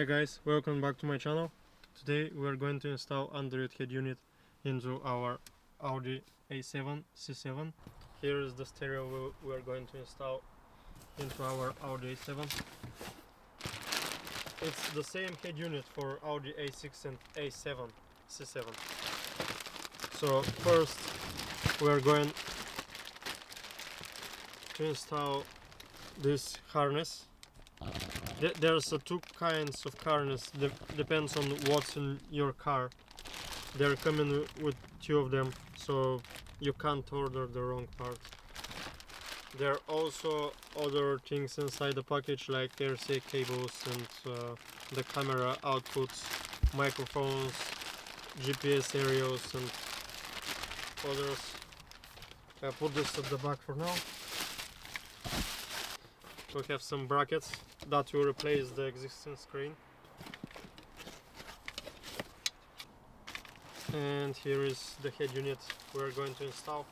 Hi guys, welcome back to my channel. Today we are going to install Android head unit into our Audi A7 C7. Here is the stereo we are going to install into our Audi A7. It's the same head unit for Audi A6 and A7 C7. So first we are going to install this harness. There's two kinds of harness, depends on what's in your car. They're coming with two of them, so you can't order the wrong part. There are also other things inside the package like RCA cables and the camera outputs, microphones, GPS aerials and others. I put this at the back for now. We have some brackets that will replace the existing screen. And here is the head unit we are going to install.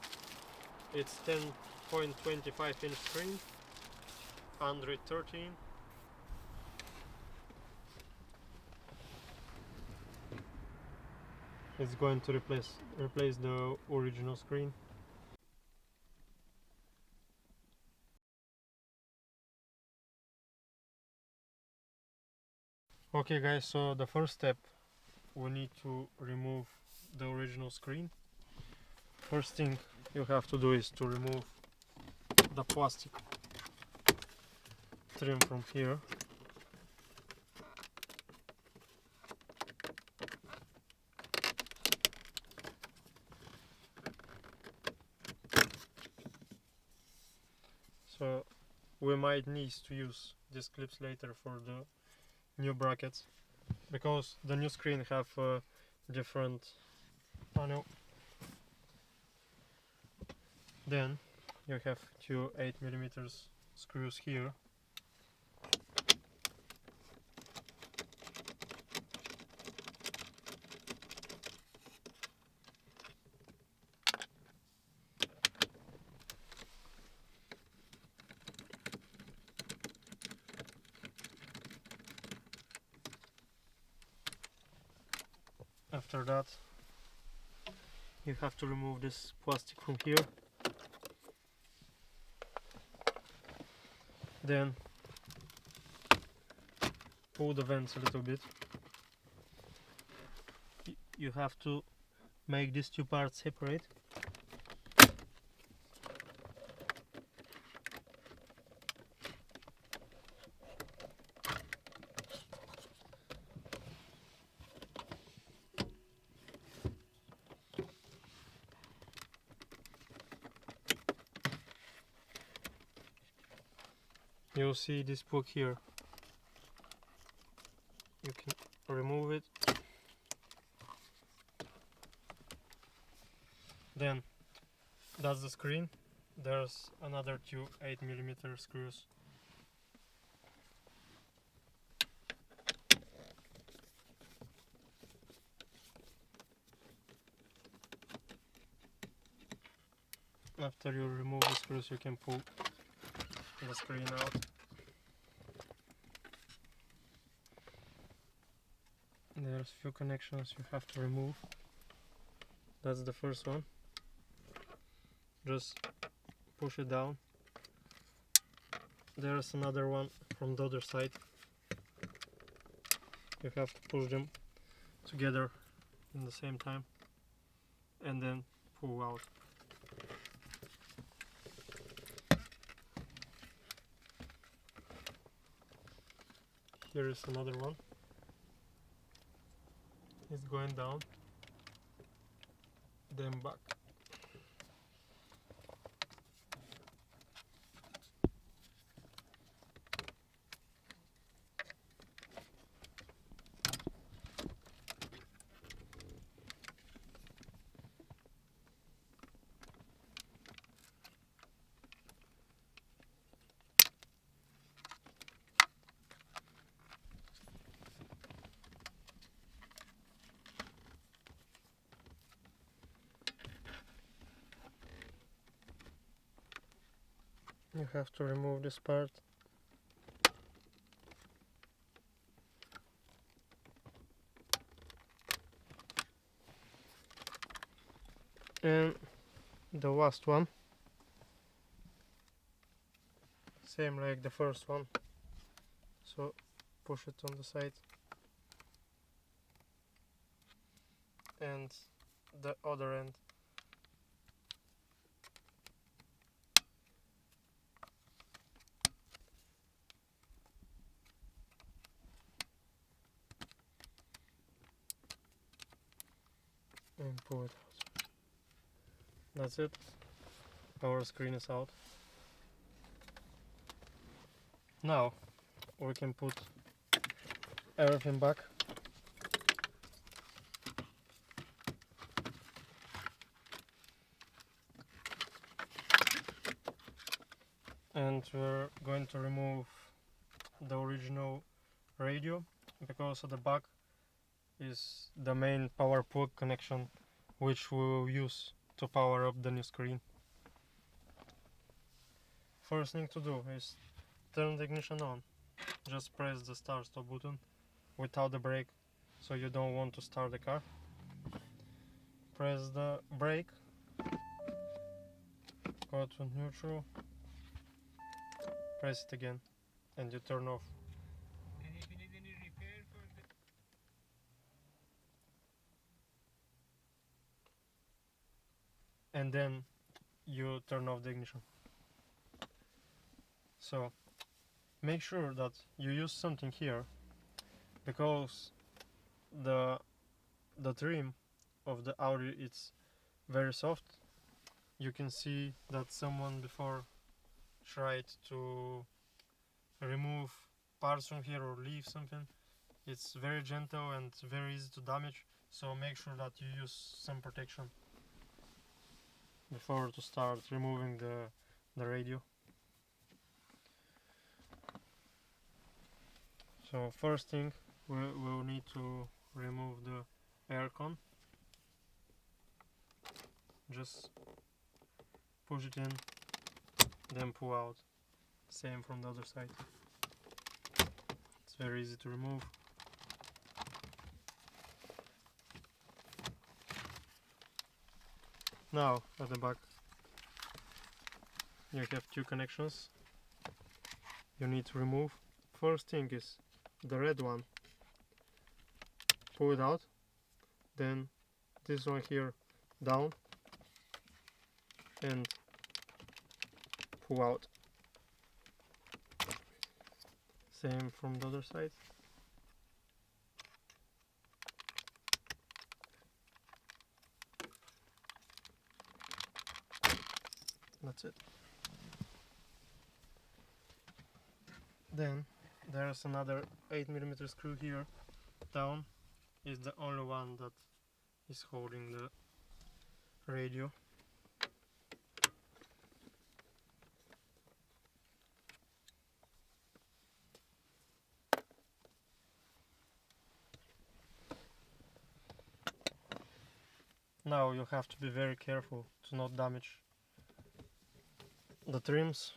It's 10.25 inch screen, Android 13. It's going to replace the original screen. Okay guys, so the first step, we need to remove the original screen. First thing you have to do is to remove the plastic trim from here. So we might need to use these clips later for the new brackets, because the new screen have a different panel. Then you have two 8mm screws here. After that, you have to remove this plastic from here. Then pull the vents a little bit. You have to make these two parts separate. You'll see this plug here. You can remove it. Then that's the screen. There's another two 8mm screws. After you remove the screws, you can pull the screen out. There's few connections you have to remove. That's the first one. Just push it down. There's another one from the other side. You have to push them together in the same time and then pull out. Here is another one. It's going down, then back. You have to remove this part. And the last one, same like the first one, so push it on the side, and the other end. And pull it out. That's it. Our screen is out. Now we can put everything back. And we're going to remove the original radio, because at the back is the main power plug connection, which we will use to power up the new screen. First thing to do is turn the ignition on. Just press the start stop button without the brake, so you don't want to start the car. Press the brake, go to neutral, press it again, and you turn off. And if you need any repair for the... And then you turn off the ignition. So make sure that you use something here, because the trim of the Audi is very soft. You can see that someone before tried to remove parts from here or leave something. It's very gentle and very easy to damage, so make sure that you use some protection before to start removing the radio. So first thing, we'll need to remove the aircon. Just push it in, then pull out. Same from the other side. It's very easy to remove. Now at the back you have two connections you need to remove. First thing is the red one. Pull it out, then this one here down and pull out. Same from the other side. That's it. Then there's another 8mm screw here down. Is the only one that is holding the radio. Now you have to be very careful to not damage the trims.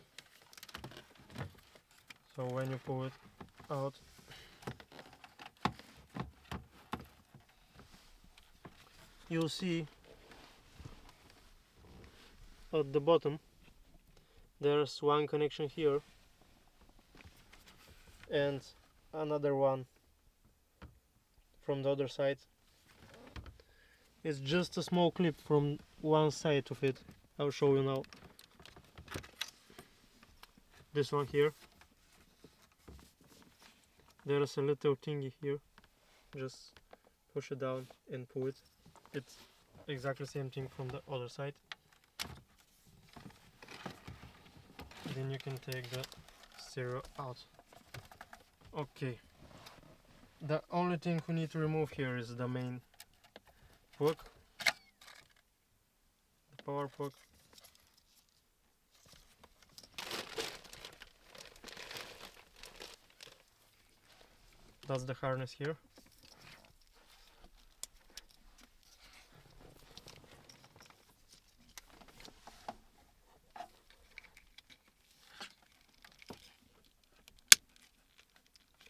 So when you pull it out, you'll see at the bottom there's one connection here and another one from the other side. It's just a small clip from one side of it. I'll show you now. This one here. There's a little thingy here. Just push it down and pull it. It's exactly the same thing from the other side. Then you can take the stereo out. Okay. The only thing we need to remove here is the main plug, the power plug. That's the harness here.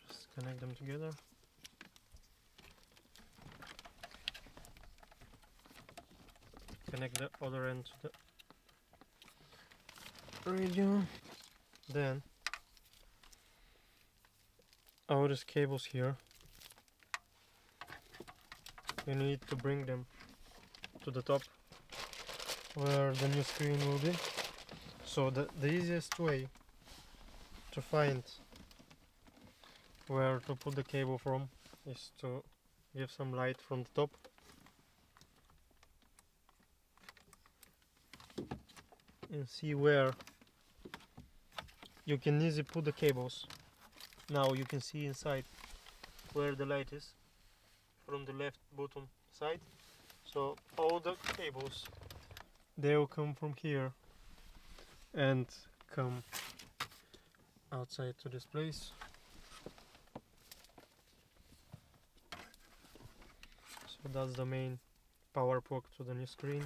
Just connect them together. connect the other end to the radio. Then all these cables here, you need to bring them to the top where the new screen will be. So the easiest way to find where to put the cable from is to give some light from the top. And see where you can easily put the cables. Now you can see inside where the light is from the left bottom side. So all the cables, they will come from here and come outside to this place. So that's the main power plug to the new screen.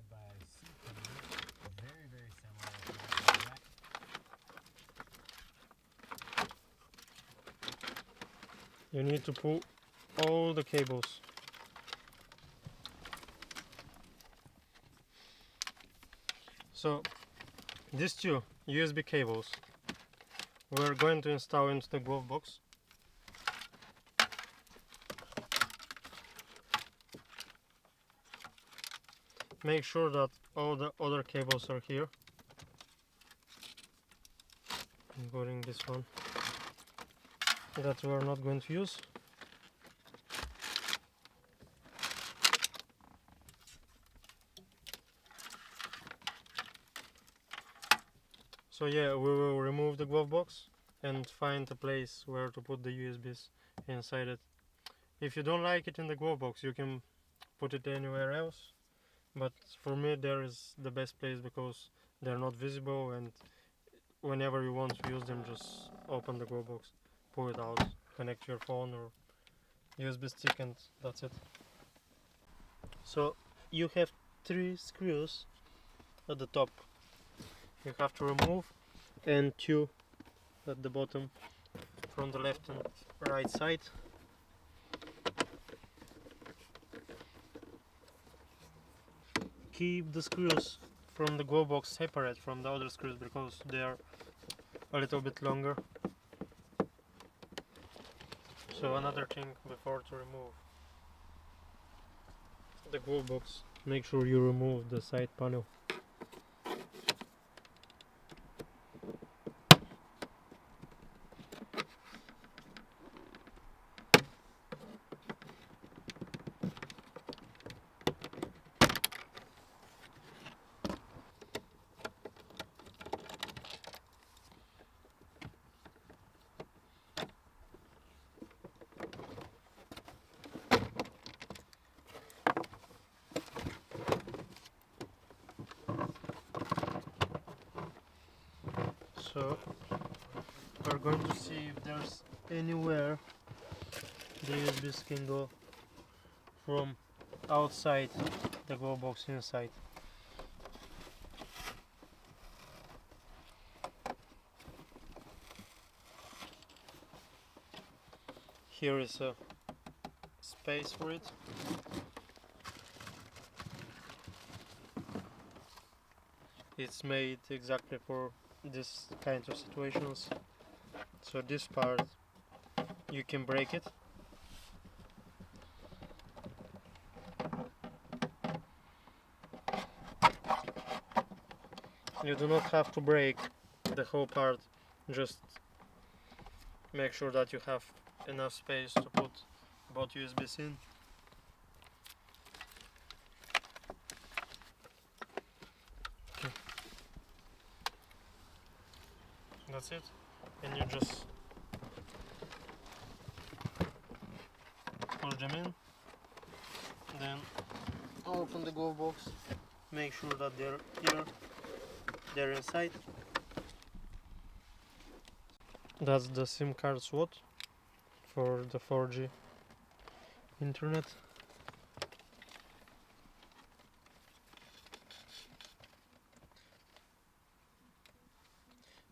Very similar. You need to pull all the cables. So these two USB cables we're going to install into the glove box. Make sure that all the other cables are here, including this one that we're not going to use. So yeah, we will remove the glove box and find a place where to put the USBs inside it. If you don't like it in the glove box, you can put it anywhere else, but for me there is the best place because they're not visible, and whenever you want to use them, just open the glove box, pull it out, connect your phone or USB stick, and that's it. So you have 3 screws at the top you have to remove, and 2 at the bottom from the left and right side. Keep the screws from the glove box separate from the other screws because they are a little bit longer. So another thing before to remove the glove box, make sure you remove the side panel. So we're going to see if there's anywhere the USBs can go from outside the glove box inside. Here is a space for it. It's made exactly for this kind of situations. So this part you can break it. You do not have to break the whole part, just make sure that you have enough space to put both USBs in. Okay. That's it, and you just push them in, then open the glove box, make sure that they're here, they're inside. That's the SIM card slot for the 4G internet.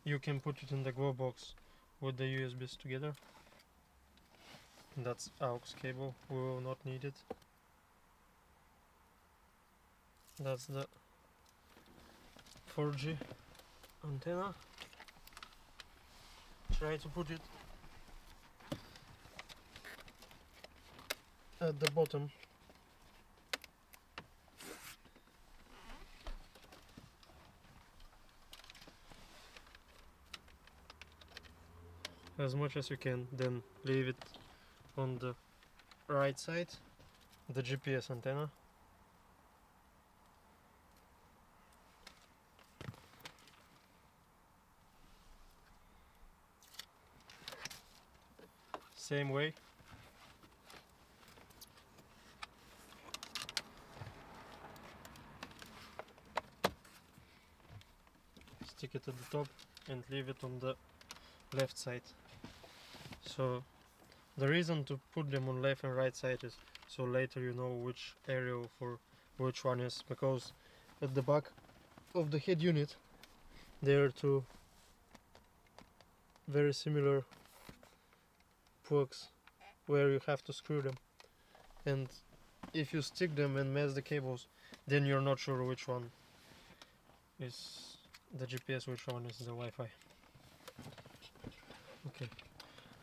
You can put it in the glove box with the USBs together. That's aux cable, we will not need it. That's the 4G antenna. Try to put it at the bottom. As much as you can, then leave it on the right side, the GPS antenna. Same way. Stick it at the top and leave it on the left side. So the reason to put them on left and right side is so later you know which area for which one is, because at the back of the head unit there are two very similar plugs where you have to screw them, and if you stick them and mess the cables, then you're not sure which one is the GPS, which one is the Wi-Fi. Okay,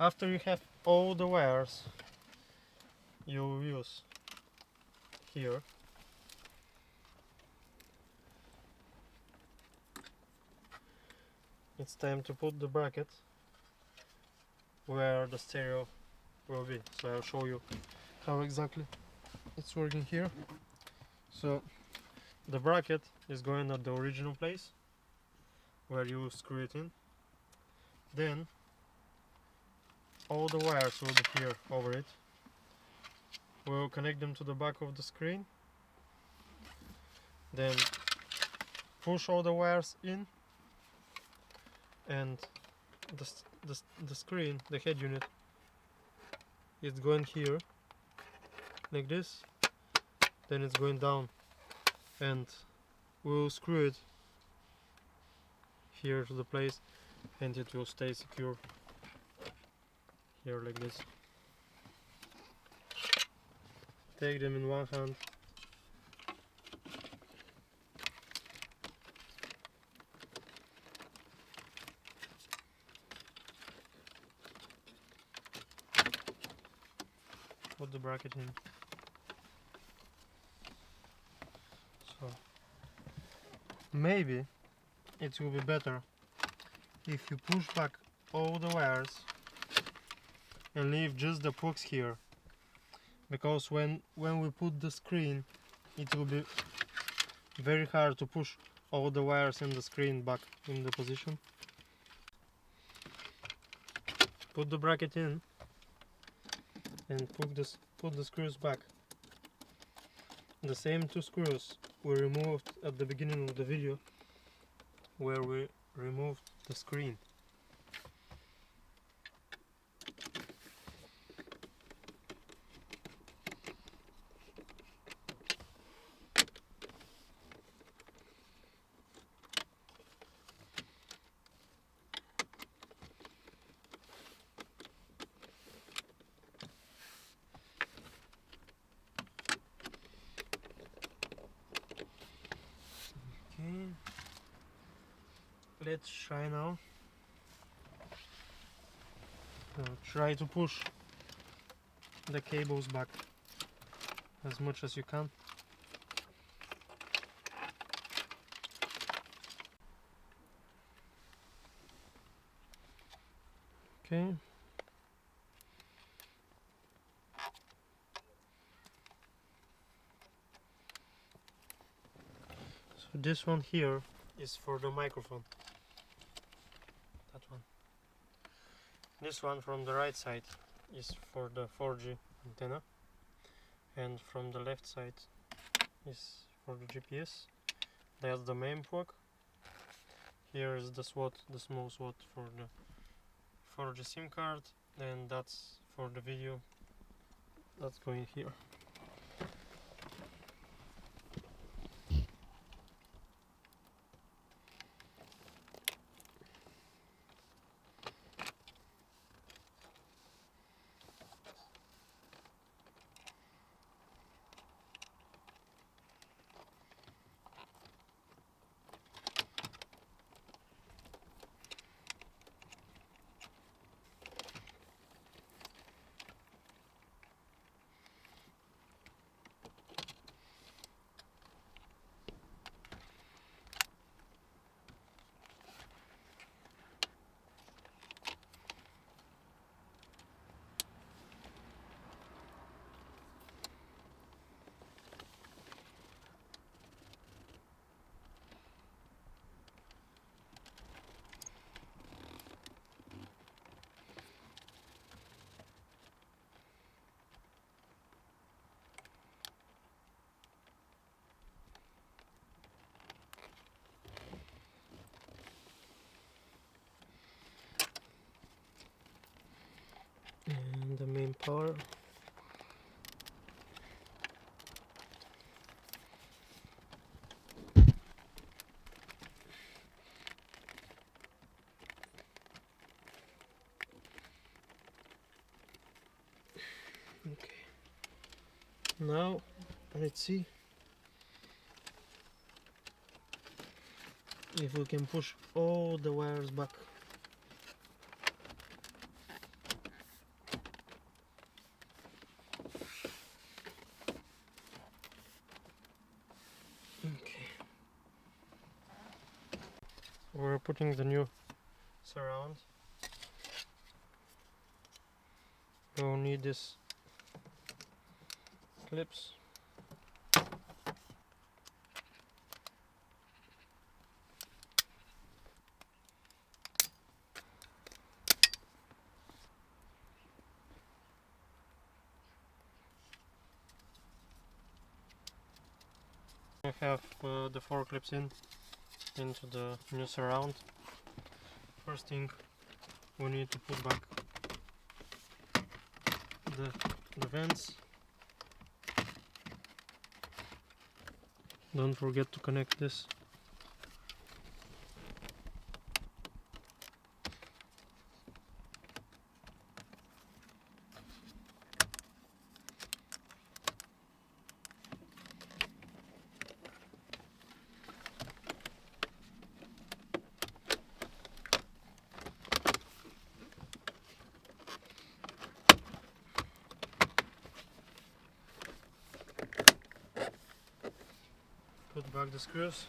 after you have all the wires you use here, it's time to put the bracket where the stereo will be. So I'll show you how exactly it's working here. So the bracket is going at the original place where you screw it in. Then all the wires will be here over it. We'll connect them to the back of the screen. Then push all the wires in, and the screen, the head unit, is going here like this. Then it's going down, and we'll screw it here to the place, and it will stay secure here like this. Take them in one hand. Put the bracket in. So maybe it will be better if you push back all the wires and leave just the plugs here, because when we put the screen, it will be very hard to push all the wires and the screen back in the position. Put the bracket in and put the screws back. The same two screws we removed at the beginning of the video where we removed the screen. Okay, let's try now. Try to push the cables back as much as you can. Okay. So this one here is for the microphone. That one. This one from the right side is for the 4G antenna, and from the left side is for the GPS. That's the main plug. Here is the slot, the small slot for the 4G SIM card, and that's for the video. That's going here. Now let's see if we can push all the wires back. Okay. We're putting the new surround. We'll need this clips. I have the 4 clips into the new surround. First thing, we need to put back the vents. Don't forget to connect this. Put back the screws.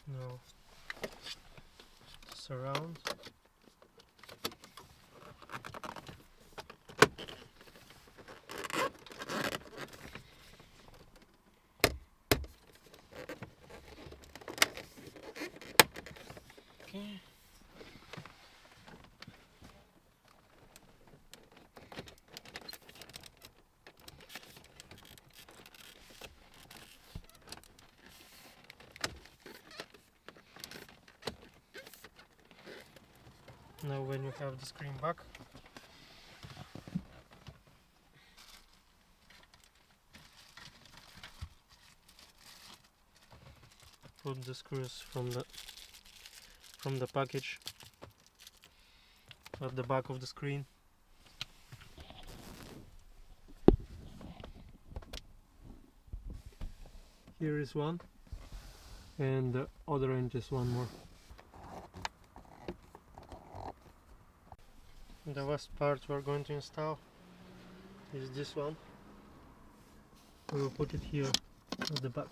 Now surround. Okay. Now when you have the screen back, put the screws from the package at the back of the screen. Here is one, and the other end is one more. The last part we're going to install is this one. We will put it here at the back.